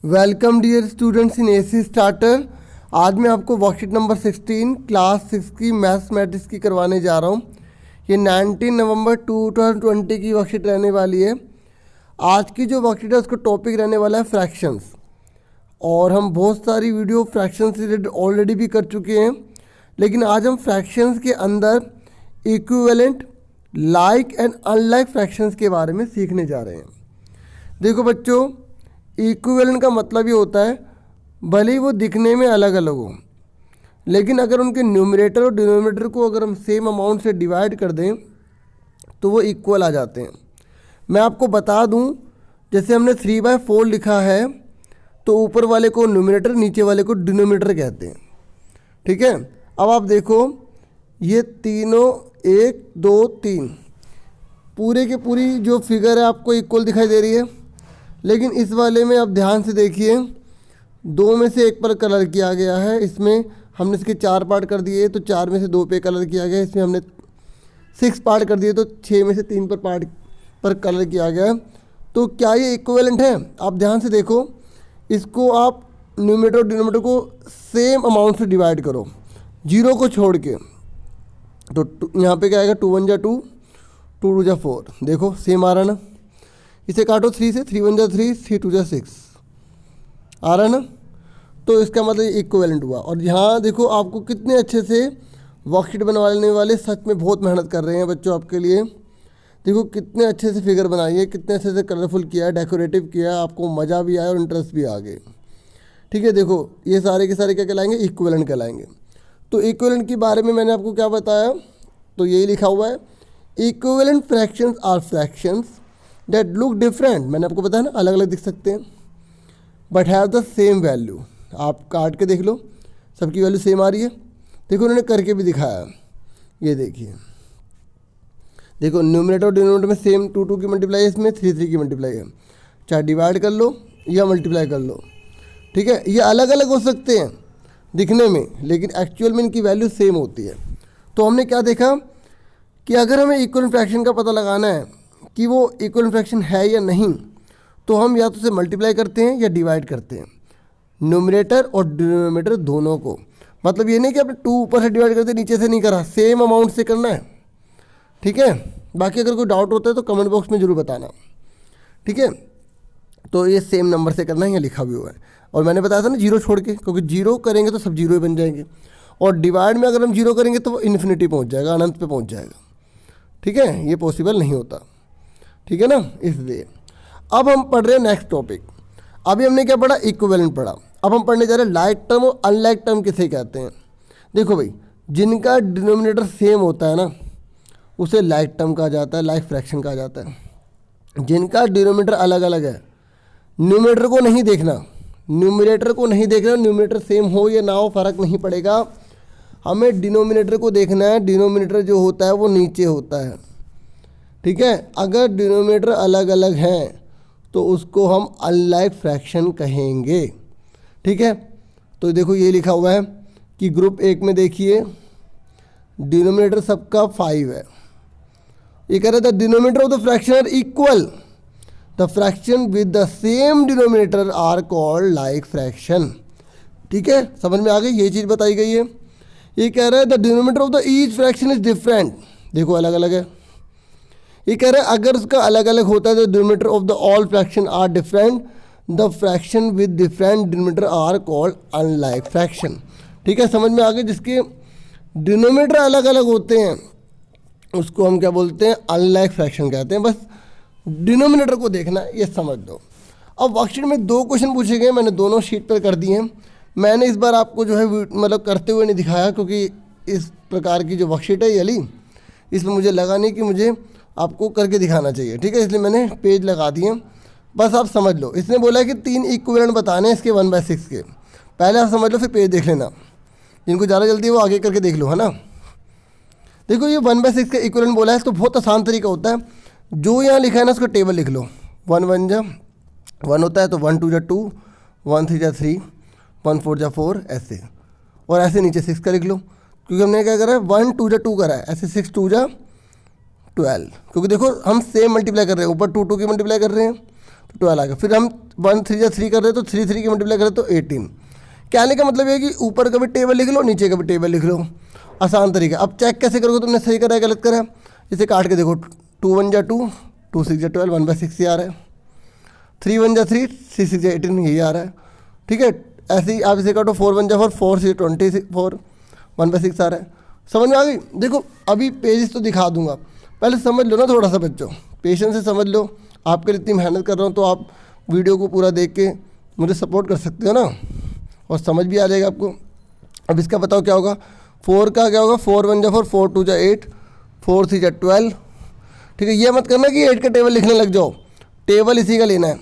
Welcome dear students in AC starter. आज मैं आपको वर्कशीट नंबर 16 क्लास 6 की मैथमेटिक्स की करवाने जा रहा हूँ। ये 19 नवंबर 2020 की वर्कशीट रहने वाली है। आज की जो वर्कशीट है उसका टॉपिक रहने वाला है फ्रैक्शंस, और हम बहुत सारी वीडियो फ्रैक्शंस से रिलेटेड ऑलरेडी भी कर चुके हैं, लेकिन आज हम फ्रैक्शंस के अंदर equivalent, like and unlike fractions के बारे में सीखने जा रहे हैं। देखो बच्चों, इक्विवेलेंट का मतलब ये होता है भले ही वो दिखने में अलग अलग हो, लेकिन अगर उनके न्यूमरेटर और डिनोमिनेटर को अगर हम सेम अमाउंट से डिवाइड कर दें तो वो इक्वल आ जाते हैं। मैं आपको बता दूं, जैसे हमने 3/4 लिखा है तो ऊपर वाले को न्यूमरेटर, नीचे वाले को डिनोमिनेटर कहते हैं। ठीक है, अब आप देखो ये तीनों 1 2 3 पूरे के पूरी जो फिगर है आपको इक्वल दिखाई दे रही है, लेकिन इस वाले में आप ध्यान से देखिए, 2 में से 1 पर कलर किया गया है। इसमें हमने इसके 4 पार्ट कर दिए तो 4 में से 2 पे कलर किया गया। इसमें हमने 6 पार्ट कर दिए तो 6 में से 3 पर पार्ट पर कलर किया गया। तो क्या ये इक्विवेलेंट है? आप ध्यान से देखो, इसको आप न्यूमरेटर और डिनोमिनेटर को सेम अमाउंट से डिवाइड करो, 0 को छोड़ के। तो यहाँ पे क्या आएगा, 2 1 जा 2, 2 2 जा 4। देखो सेम आ रहा ना। इसे काटो 3 से, 3 1 जा 3, 3 2 जा 6 आ रहा है ना। तो इसका मतलब इक्विवेलेंट हुआ। और यहाँ देखो आपको कितने अच्छे से वर्कशीट बनवाने वाले सच में बहुत मेहनत कर रहे हैं बच्चों आपके लिए। देखो कितने अच्छे से फिगर बनाई है, कितने अच्छे से कलरफुल किया है, डेकोरेटिव किया है, आपको मज़ा भी आया और इंटरेस्ट भी आ गए। ठीक है, देखो ये सारे के सारे क्या कहलाएंगे, इक्विवेलेंट कहलाएंगे। तो इक्विवेलेंट के बारे में मैंने आपको क्या बताया, तो यही लिखा हुआ है, equivalent fractions are fractions that look different. मैंने आपको बताया ना, अलग अलग दिख सकते हैं, but have the same value. आप काट के देख लो, सबकी वैल्यू सेम आ रही है। देखो उन्होंने करके भी दिखाया, ये देखिए, देखो न्यूमरेटर और डिनोमिनेटर में सेम 2 2 की मल्टीप्लाई है, इसमें 3 3 की मल्टीप्लाई है। चाहे डिवाइड कर लो या मल्टीप्लाई कर लो, ठीक है। ये अलग अलग हो सकते हैं दिखने में, लेकिन एक्चुअल में इनकी वैल्यू सेम होती है। तो हमने क्या देखा कि अगर हमें इक्वल फ्रैक्शन का पता लगाना है कि वो इक्वल फ्रैक्शन है या नहीं, तो हम या तो उसे मल्टीप्लाई करते हैं या डिवाइड करते हैं, न्यूमरेटर और डिनोमिनेटर दोनों को। मतलब ये नहीं कि आपने 2 ऊपर से डिवाइड करते नीचे से नहीं करा, सेम अमाउंट से करना है। ठीक है, बाकी अगर कोई डाउट होता है तो कमेंट बॉक्स में ज़रूर बताना। ठीक है, तो ये सेम नंबर से करना है, यहाँ लिखा भी हुआ है। और मैंने बताया था ना 0 छोड़ के, क्योंकि 0 करेंगे तो सब 0 ही बन जाएंगे, और डिवाइड में अगर हम 0 करेंगे तो वो इन्फिनिटी पहुँच जाएगा, अनंत पे पहुँच जाएगा। ठीक है, ये पॉसिबल नहीं होता। ठीक है ना, इसलिए अब हम पढ़ रहे हैं नेक्स्ट टॉपिक। अभी हमने क्या पढ़ा, इक्विवेलेंट पढ़ा। अब हम पढ़ने जा रहे हैं लाइक टर्म और अनलाइक टर्म किसे कहते हैं। देखो भाई, जिनका डिनोमिनेटर सेम होता है ना, उसे लाइक टर्म कहा जाता है, लाइक फ्रैक्शन कहा जाता है। जिनका डिनोमिनेटर अलग अलग है, न्यूमरेटर को नहीं देखना, न्यूमरेटर को नहीं देखना, न्यूमरेटर सेम हो या ना हो फ़र्क नहीं पड़ेगा, हमें डिनोमिनेटर को देखना है। डिनोमिनेटर जो होता है वो नीचे होता है। ठीक है, अगर डिनोमिनेटर अलग अलग हैं तो उसको हम अनलाइक फ्रैक्शन कहेंगे। ठीक है, तो देखो ये लिखा हुआ है कि ग्रुप 1 में देखिए डिनोमिनेटर सबका 5 है। ये कह रहा था denominator of the fraction are equal, the fraction with the same denominator are called like fraction. ठीक है, समझ में आ गई, ये चीज़ बताई गई है। ये कह रहा है the denominator of the each fraction is different. देखो अलग अलग है। ये कह रहा है अगर उसका अलग अलग होता है तो denominator of the all fraction are different, the fraction with different denominator are called unlike fraction. ठीक है, समझ में आ गया। जिसके डिनोमिनेटर अलग अलग होते हैं उसको हम क्या बोलते हैं, अनलाइक फ्रैक्शन कहते हैं। बस डिनोमिनेटर को देखना है, ये समझ लो। अब वर्कशीट में 2 क्वेश्चन पूछे गए, मैंने दोनों शीट पर कर दिए हैं। मैंने इस बार आपको जो है मतलब करते हुए नहीं दिखाया, क्योंकि इस प्रकार की जो वर्कशीट है ये वाली, इसमें मुझे लगा नहीं कि मुझे आपको करके दिखाना चाहिए। ठीक है, इसलिए मैंने पेज लगा दिए, बस आप समझ लो। इसने बोला है कि 3 इक्विवेलेंट बताने हैं इसके 1/6 के। पहले आप समझ लो, फिर पेज देख लेना। जिनको ज़्यादा जल्दी है वो आगे करके देख लो, है ना। देखो ये 1/6 का इक्विवेलेंट बोला है, तो बहुत आसान तरीका होता है। जो यहाँ लिखा है ना उसका टेबल लिख लो। 1 1 जा 1 होता है तो 1 2 जा 2, 1 3 जा 3, 1 4 जा 4, ऐसे। और ऐसे नीचे 6 का लिख लो, क्योंकि हमने क्या करा है, 1 2 जा 2 करा है, ऐसे 6 2 जा 12। क्योंकि देखो हम सेम मल्टीप्लाई कर रहे हैं, ऊपर 2 2 की मल्टीप्लाई कर रहे हैं, तो 12 आएगा। फिर हम 1 3 3 कर रहे हैं तो 3 3 की मल्टीप्लाई करें तो 18। कहने का मतलब ये है कि ऊपर का भी टेबल लिख लो, नीचे का भी टेबल लिख लो, आसान तरीका। अब चेक कैसे करोगे तुमने सही करा है गलत करा है, इसे काट के देखो, 2 1 जा 2, 2 6 जा 12, 1/6 ही आ रहा है, 3 1 जा 3, 3 6 जा 18 यही आ रहा है। ठीक है, ऐसे ही आप इसे काटो, 4 1 जा 4, 4 6 24, 1/6 आ रहा है। समझ में आ गई? देखो अभी पेजेस तो दिखा दूंगा, पहले समझ लो ना थोड़ा सा बच्चों, पेशेंस से समझ लो। आपके लिए इतनी मेहनत कर रहा हूँ तो आप वीडियो को पूरा देख के मुझे सपोर्ट कर सकते हो ना, और समझ भी आ जाएगा आपको। अब इसका बताओ क्या होगा, 4 का क्या होगा, 4 1 जा 4, 4 2 जा 8, 4 3 जा 12। ठीक है, ये मत करना कि 8 का टेबल लिखने लग जाओ, टेबल इसी का लेना है,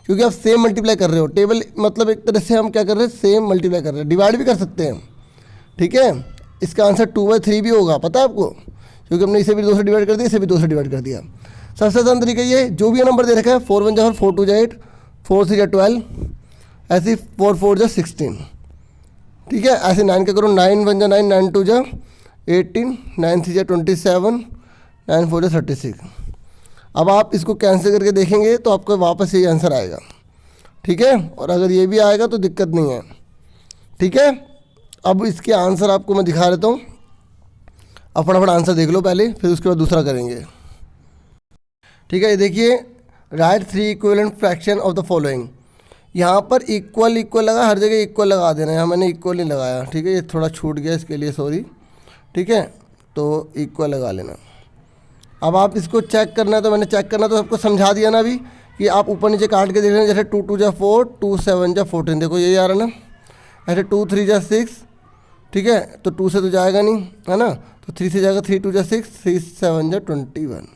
क्योंकि आप सेम मल्टीप्लाई कर रहे हो। टेबल मतलब एक तरह से हम क्या कर रहे हैं, सेम मल्टीप्लाई कर रहे हैं, डिवाइड भी कर सकते हैं। ठीक है, इसका आंसर 2/3 भी होगा, पता है आपको, क्योंकि हमने इसे भी 2 से डिवाइड कर दिया, इसे भी 2 से डिवाइड कर दिया। सबसे आसान तरीका ये, जो भी नंबर दे रखा है, 4 1 जा 4, 4 2 जा 8, 4 3 जा 12, ऐसे 4 4 जा 16। ठीक है, ऐसे 9 का करो, 9 1 जा 9, 9 2 जा 18, 9 3 जा 27, 9 4 जा 36। अब आप इसको कैंसिल करके देखेंगे तो आपको वापस यही आंसर आएगा। ठीक है, और अगर ये भी आएगा तो दिक्कत नहीं है। ठीक है, अब इसके आंसर आपको मैं दिखा देता हूँ, अब फटाफट आंसर देख लो पहले, फिर उसके बाद दूसरा करेंगे। ठीक है, ये देखिए, right 3 equivalent fraction of the following. यहाँ पर इक्वल इक्वल लगा, हर जगह इक्वल लगा देना है, यहाँ मैंने इक्वल नहीं लगाया। ठीक है, ये थोड़ा छूट गया, इसके लिए सॉरी। ठीक है, तो इक्वल लगा लेना। अब आप इसको चेक करना है, तो मैंने चेक करना तो आपको समझा दिया ना अभी, कि आप ऊपर नीचे काट के देख लेना। जैसे 2 2 जा 4, 2 7 जा 14, देखो यही आ रहा है ना। ऐसे 2 3 जा 6, ठीक है, तो 2 से तो जाएगा नहीं, है ना, तो 3 से जाएगा, 3 2 जा 6, 3 7 जा 21।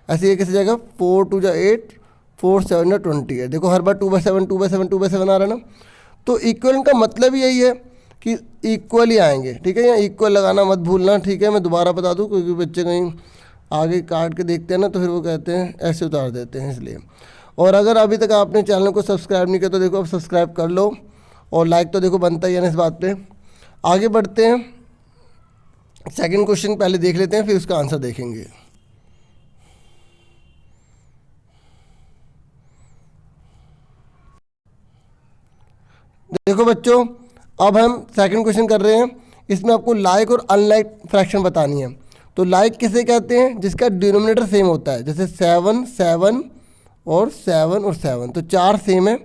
ऐसे ये कैसे जाएगा, 4 2 जा 8, 4 7 जा 28। देखो हर बार 2/7 2/7 2/7 आ रहा है ना। तो इक्वल का मतलब यही है कि इक्वल ही आएंगे। ठीक है, यहाँ इक्वल लगाना मत भूलना। ठीक है, मैं दोबारा बता दूँ, क्योंकि बच्चे कहीं आगे काट के देखते हैं ना, तो फिर वो कहते हैं ऐसे उतार देते हैं, इसलिए। और अगर अभी तक आपने चैनल को सब्सक्राइब नहीं किया तो देखो अब सब्सक्राइब कर लो, और लाइक तो देखो बनता ही है ना इस बात पे। आगे बढ़ते हैं, सेकंड क्वेश्चन पहले देख लेते हैं, फिर उसका आंसर देखेंगे। देखो बच्चों, अब हम सेकंड क्वेश्चन कर रहे हैं, इसमें आपको लाइक और अनलाइक फ्रैक्शन बतानी है। तो लाइक किसे कहते हैं, जिसका डिनोमिनेटर सेम होता है, जैसे 7 7 और 7 और 7, तो 4 सेम है,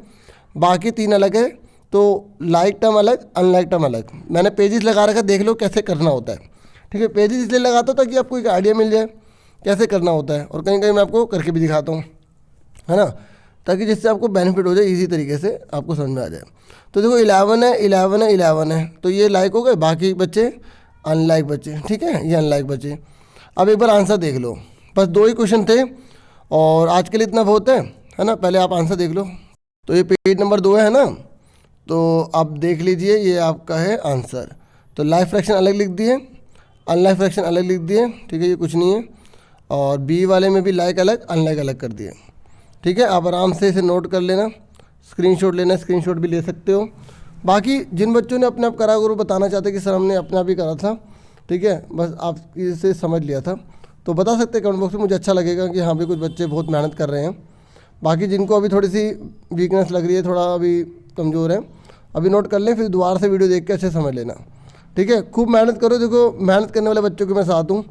बाकी 3 अलग है। तो लाइक टर्म अलग, अनलाइक टर्म अलग। मैंने पेजेस लगा रखा, देख लो कैसे करना होता है। ठीक है, पेजेस इसलिए लगाता हूँ ताकि आपको एक आइडिया मिल जाए कैसे करना होता है, और कहीं कहीं मैं आपको करके भी दिखाता हूँ, है ना, ताकि जिससे आपको बेनिफिट हो जाए, इजी तरीके से आपको समझ में आ जाए। तो देखो 11 है 11 है 11 है, तो ये लाइक हो गए, बाकी बच्चे अनलाइक बचे। ठीक है, ये अनलाइक बचे। अब एक बार आंसर देख लो, बस 2 ही क्वेश्चन थे और आज के लिए इतना बहुत है ना। पहले आप आंसर देख लो। तो ये पेज नंबर 2 है ना, तो आप देख लीजिए, ये आपका है आंसर। तो लाइक फ्रैक्शन अलग लिख दिए, अनलाइक फ्रैक्शन अलग लिख दिए। ठीक है, ये कुछ नहीं है। और बी वाले में भी लाइक अलग अनलाइक अलग कर दिए। ठीक है, आप आराम से इसे नोट कर लेना, स्क्रीनशॉट लेना, स्क्रीनशॉट भी ले सकते हो। बाकी जिन बच्चों ने अपने आप करा करो, बताना चाहते कि सर हमने अपने आप ही करा था, ठीक है, बस आप इसे समझ लिया था, तो बता सकते हैं कमेंट बॉक्स में, मुझे अच्छा लगेगा कि हाँ भी कुछ बच्चे बहुत मेहनत कर रहे हैं। बाकी जिनको अभी थोड़ी सी वीकनेस लग रही है, थोड़ा अभी कमज़ोर है, अभी नोट कर लें, फिर दोबारा से वीडियो देख के अच्छे समझ लेना। ठीक है, खूब मेहनत करो। देखो मेहनत करने वाले बच्चों के मैं साथ हूँ।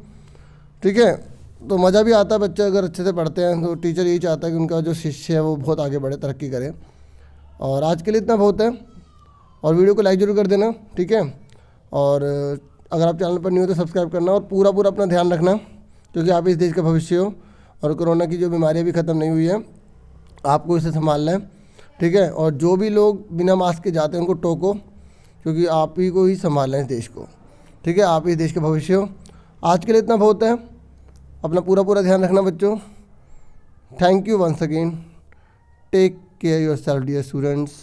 ठीक है, तो मज़ा भी आता है, बच्चे अगर अच्छे से पढ़ते हैं तो टीचर यही चाहता है कि उनका जो शिष्य है वो बहुत आगे बढ़े, तरक्की करे। और आज के लिए इतना बहुत है, और वीडियो को लाइक ज़रूर कर देना। ठीक है, और अगर आप चैनल पर नहीं हो तो सब्सक्राइब करना, और पूरा अपना ध्यान रखना, क्योंकि आप इस देश का भविष्य हो, और कोरोना की जो बीमारियाँ भी ख़त्म नहीं हुई है, आपको इसे संभालना है। ठीक है, और जो भी लोग बिना मास्क के जाते हैं उनको टोको, क्योंकि आप ही को ही संभालना है इस देश को। ठीक है, आप इस देश के भविष्य हो। आज के लिए इतना बहुत है, अपना पूरा ध्यान रखना बच्चों। Thank you once again, take care yourself dear students.